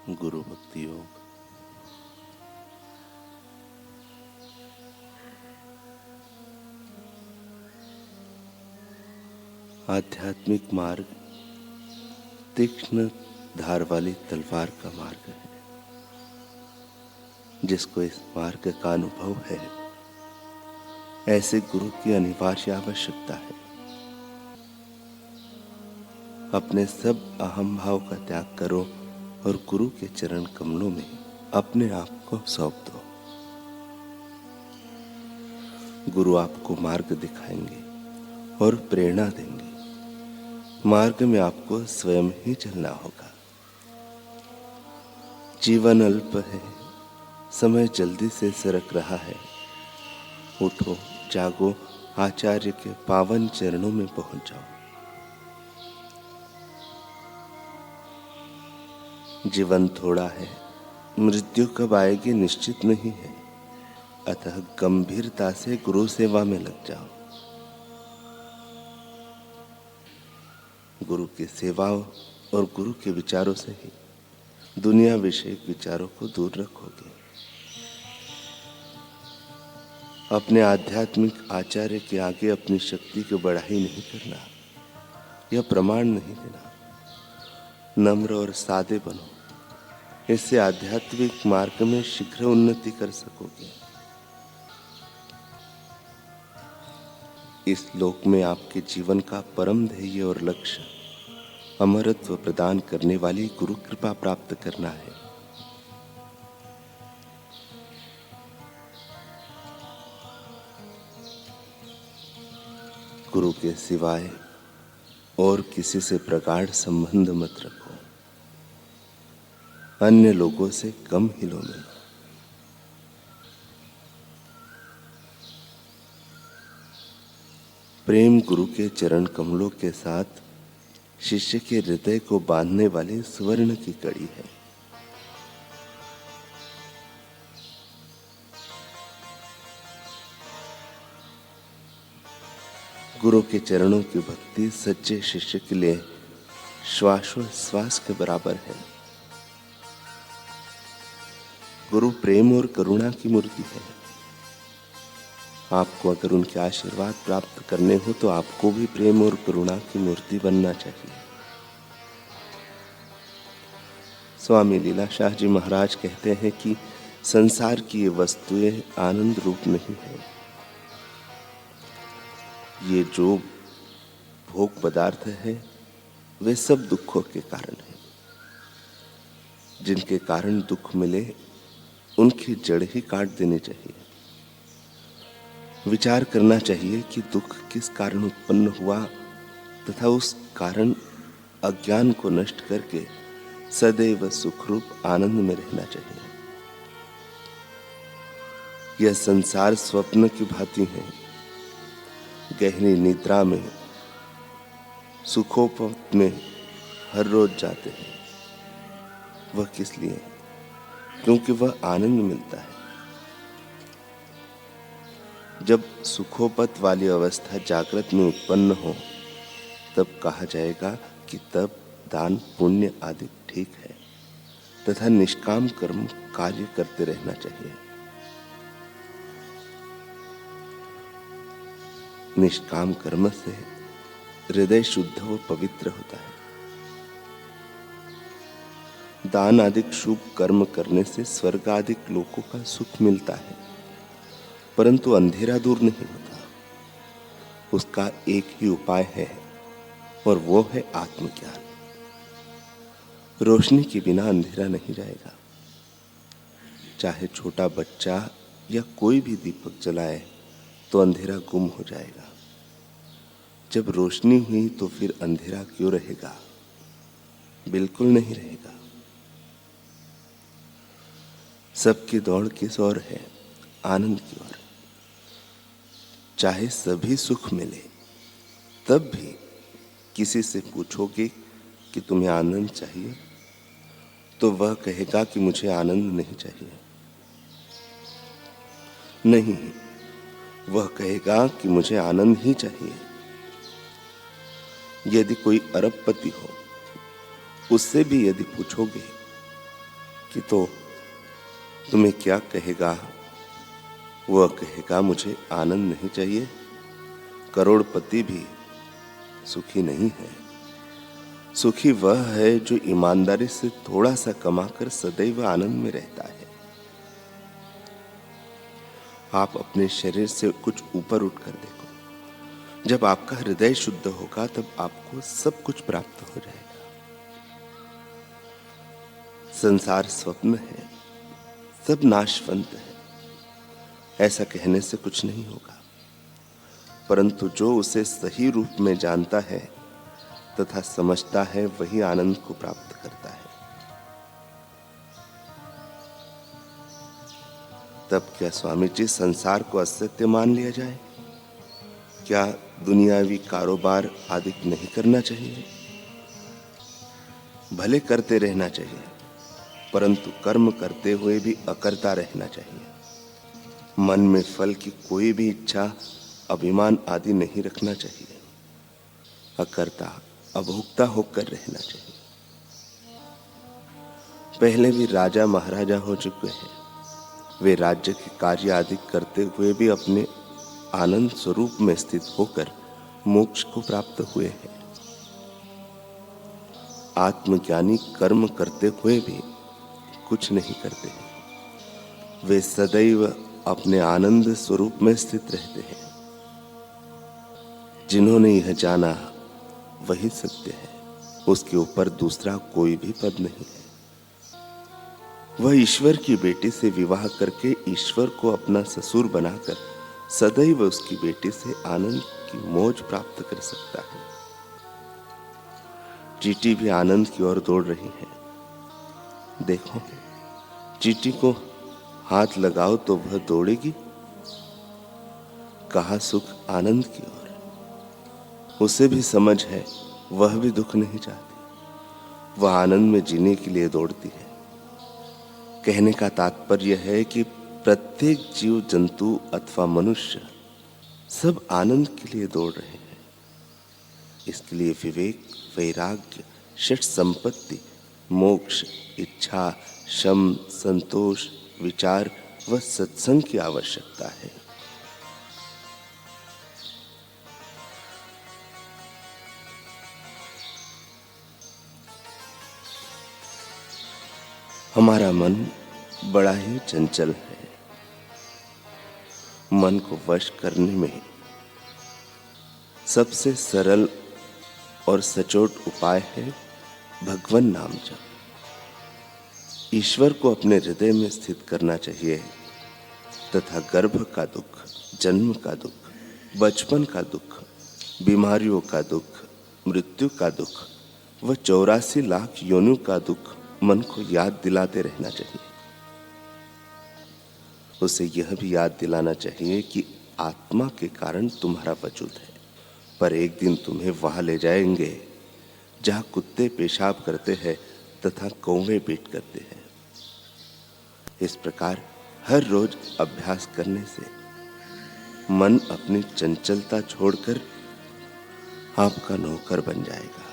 गुरु भक्ति योग। आध्यात्मिक मार्ग तीक्ष्ण धार वाली तलवार का मार्ग है। जिसको इस मार्ग का अनुभव है, ऐसे गुरु की अनिवार्य आवश्यकता है। अपने सब अहम भाव का त्याग करो और गुरु के चरण कमलों में अपने आप को सौंप दो। गुरु आपको मार्ग दिखाएंगे और प्रेरणा देंगे। मार्ग में आपको स्वयं ही चलना होगा। जीवन अल्प है, समय जल्दी से सरक रहा है। उठो, जागो, आचार्य के पावन चरणों में पहुंच जाओ। जीवन थोड़ा है, मृत्यु कब आएगी निश्चित नहीं है। अतः गंभीरता से गुरु सेवा में लग जाओ। गुरु की सेवा और गुरु के विचारों से ही दुनिया विषयक विचारों को दूर रखोगे। अपने आध्यात्मिक आचार्य के आगे अपनी शक्ति की बढ़ाई नहीं करना, यह प्रमाण नहीं देना। नम्र और सादे बनो, इससे आध्यात्मिक मार्ग में शीघ्र उन्नति कर सकोगे। इस लोक में आपके जीवन का परम ध्येय और लक्ष्य अमरत्व प्रदान करने वाली गुरु कृपा प्राप्त करना है। गुरु के सिवाय और किसी से प्रगाढ़ संबंध मत रखो। अन्य लोगों से कम हिलो मिलो। प्रेम गुरु के चरण कमलों के साथ शिष्य के हृदय को बांधने वाली स्वर्ण की कड़ी है। गुरु के चरणों की भक्ति सच्चे शिष्य के लिए श्वासोश्वास के बराबर है। गुरु प्रेम और करुणा की मूर्ति है। आपको अगर उनके आशीर्वाद प्राप्त करने हो तो आपको भी प्रेम और करुणा की मूर्ति बनना चाहिए। स्वामी लीलाशाह जी महाराज कहते हैं कि संसार की ये वस्तुएं आनंद रूप नहीं है। ये जो भोग पदार्थ है वे सब दुखों के कारण है। जिनके कारण दुख मिले उनकी जड़ ही काट देनी चाहिए। विचार करना चाहिए कि दुख किस कारण उत्पन्न हुआ तथा उस कारण अज्ञान को नष्ट करके सदैव सुखरूप आनंद में रहना चाहिए। यह संसार स्वप्न की भांति है। गहरी निद्रा में सुखोपत में हर रोज जाते हैं। वह किस लिए? क्योंकि वह आनंद मिलता है। जब सुखोपत वाली अवस्था जागृत में उत्पन्न हो तब कहा जाएगा कि तब दान पुण्य आदि ठीक है तथा निष्काम कर्म कार्य करते रहना चाहिए। निष्काम कर्म से हृदय शुद्ध व पवित्र होता है। दान आदि शुभ कर्म करने से स्वर्ग आदि लोकों का सुख मिलता है, परंतु अंधेरा दूर नहीं होता। उसका एक ही उपाय है और वो है आत्मज्ञान। रोशनी के बिना अंधेरा नहीं जाएगा। चाहे छोटा बच्चा या कोई भी दीपक जलाए तो अंधेरा गुम हो जाएगा। जब रोशनी हुई तो फिर अंधेरा क्यों रहेगा? बिल्कुल नहीं रहेगा। सबकी दौड़ किस ओर है? आनंद की ओर। चाहे सभी सुख मिले तब भी किसी से पूछोगे कि तुम्हें आनंद चाहिए तो वह कहेगा कि मुझे आनंद नहीं चाहिए। नहीं, वह कहेगा कि मुझे आनंद ही चाहिए। यदि कोई अरबपति हो, उससे भी यदि पूछोगे कि तो तुम्हें क्या कहेगा, वह कहेगा मुझे आनंद नहीं चाहिए। करोड़पति भी सुखी नहीं है। सुखी वह है जो ईमानदारी से थोड़ा सा कमाकर सदैव आनंद में रहता है। आप अपने शरीर से कुछ ऊपर उठकर देखो। जब आपका हृदय शुद्ध होगा तब आपको सब कुछ प्राप्त हो जाएगा। संसार स्वप्न है, सब नाशवंत है, ऐसा कहने से कुछ नहीं होगा, परंतु जो उसे सही रूप में जानता है तथा समझता है वही आनंद को प्राप्त करता है। तब क्या स्वामी जी संसार को असत्य मान लिया जाए? क्या दुनियावी कारोबार आदि नहीं करना चाहिए? भले करते रहना चाहिए, परंतु कर्म करते हुए भी अकर्ता रहना चाहिए। मन में फल की कोई भी इच्छा, अभिमान आदि नहीं रखना चाहिए। अकर्ता, अभोक्ता होकर रहना चाहिए। पहले भी राजा महाराजा हो चुके हैं। वे राज्य के कार्य आदि करते हुए भी अपने आनंद स्वरूप में स्थित होकर मोक्ष को प्राप्त हुए हैं। आत्मज्ञानी कर्म करते हुए भी कुछ नहीं करते हैं। वे सदैव अपने आनंद स्वरूप में स्थित रहते हैं। जिन्होंने यह जाना वही सत्य है, उसके ऊपर दूसरा कोई भी पद नहीं है। वह ईश्वर की बेटी से विवाह करके ईश्वर को अपना ससुर बनाकर सदैव उसकी बेटी से आनंद की मौज प्राप्त कर सकता है। चींटी भी आनंद की ओर दौड़ रही है। देखो, चींटी को हाथ लगाओ तो वह दौड़ेगी। कहा सुख आनंद की ओर। उसे भी समझ है, वह भी दुख नहीं चाहती। वह आनंद में जीने के लिए दौड़ती है। कहने का तात्पर्य है कि प्रत्येक जीव जंतु अथवा मनुष्य सब आनंद के लिए दौड़ रहे हैं। इसके लिए विवेक, वैराग्य, षट संपत्ति, मोक्ष, इच्छा, शम, संतोष, विचार व सत्संग की आवश्यकता है। हमारा मन बड़ा ही चंचल है। मन को वश करने में सबसे सरल और सचोट उपाय है भगवन नाम जप। ईश्वर को अपने हृदय में स्थित करना चाहिए तथा गर्भ का दुख, जन्म का दुख, बचपन का दुख, बीमारियों का दुख, मृत्यु का दुख व 84 लाख योनियों का दुख मन को याद दिलाते रहना चाहिए। उसे यह भी याद दिलाना चाहिए कि आत्मा के कारण तुम्हारा वजूद है, पर एक दिन तुम्हें वहां ले जाएंगे जहां कुत्ते पेशाब करते हैं तथा कौवे पेट करते हैं। इस प्रकार हर रोज अभ्यास करने से मन अपनी चंचलता छोड़कर आपका नौकर बन जाएगा।